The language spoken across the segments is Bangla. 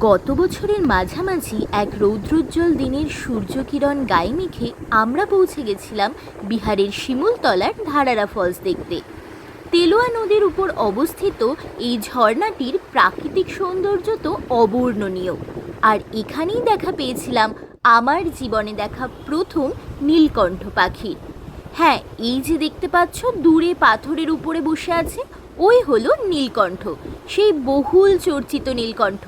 গত বছরের মাঝামাঝি এক রৌদ্রোজ্জ্বল দিনের সূর্যকিরণ গায়ে মেখে আমরা পৌঁছে গেছিলাম বিহারের শিমুলতলার ধারারা ফলস দেখতে। তেলোয়া নদীর উপর অবস্থিত এই ঝর্ণাটির প্রাকৃতিক সৌন্দর্য তো অবর্ণনীয়। আর এখানেই দেখা পেয়েছিলাম আমার জীবনে দেখা প্রথম নীলকণ্ঠ পাখির। হ্যাঁ, এই যে দেখতে পাচ্ছ দূরে পাথরের উপরে বসে আছে, ওই হলো নীলকণ্ঠ, সেই বহুল চর্চিত নীলকণ্ঠ,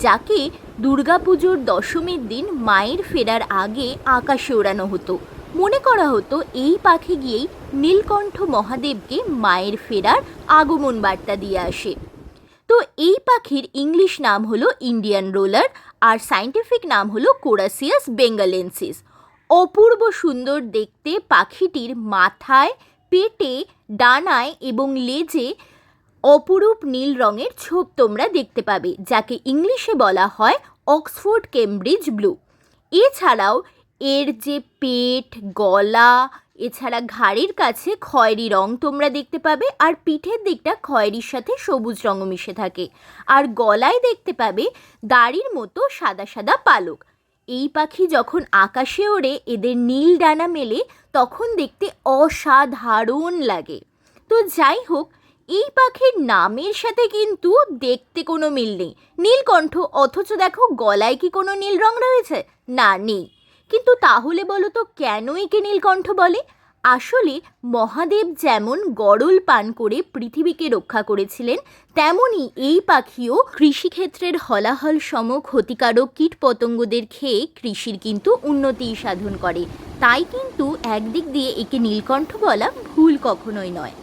যাকে দুর্গাপুজোর দশমীর দিন মায়ের ফেরার আগে আকাশে ওড়ানো হতো। মনে করা হতো এই পাখি গিয়েই নীলকণ্ঠ মহাদেবকে মায়ের ফেরার আগমন বার্তা দিয়ে আসে। তো এই পাখির ইংলিশ নাম হলো ইন্ডিয়ান রোলার, আর সায়েন্টিফিক নাম হলো কোরাসিয়াস বেঙ্গালেন্সিস। অপূর্ব সুন্দর দেখতে পাখিটির মাথায়, পেটে, ডানায় এবং লেজে অপরূপ নীল রঙের ছোপ তোমরা দেখতে পাবে, যাকে ইংলিশে বলা হয় অক্সফোর্ড কেমব্রিজ ব্লু। এছাড়াও এর যে পেট, গলা, এছাড়া ঘাড়ের কাছে খয়েরি রং তোমরা দেখতে পাবে, আর পিঠের দিকটা খয়েরির সাথে সবুজ রঙও মিশে থাকে, আর গলায় দেখতে পাবে দাড়ির মতো সাদা সাদা পালক। এই পাখি যখন আকাশে ওড়ে এদের নীল ডানা মেলে তখন দেখতে অসাধারণ লাগে। তো যাই হোক, এই পাখির নামের সাথে কিন্তু দেখতে কোনো মিল নেই, নীলকণ্ঠ, অথচ দেখো গলায় কি কোনো নীল রং রয়েছে? না, নেই। কিন্তু তাহলে বলো তো কেন একে নীলকণ্ঠ বলে? আসলে মহাদেব যেমন গরল পান করে পৃথিবীকে রক্ষা করেছিলেন, তেমনি এই পাখিও কৃষিক্ষেত্রের হলাহল সম ক্ষতিকারক কীটপতঙ্গদের খেয়ে কৃষির কিন্তু উন্নতি সাধন করে। তাই কিন্তু একদিক দিয়ে একে নীলকণ্ঠ বলা ভুল কখনোই নয়।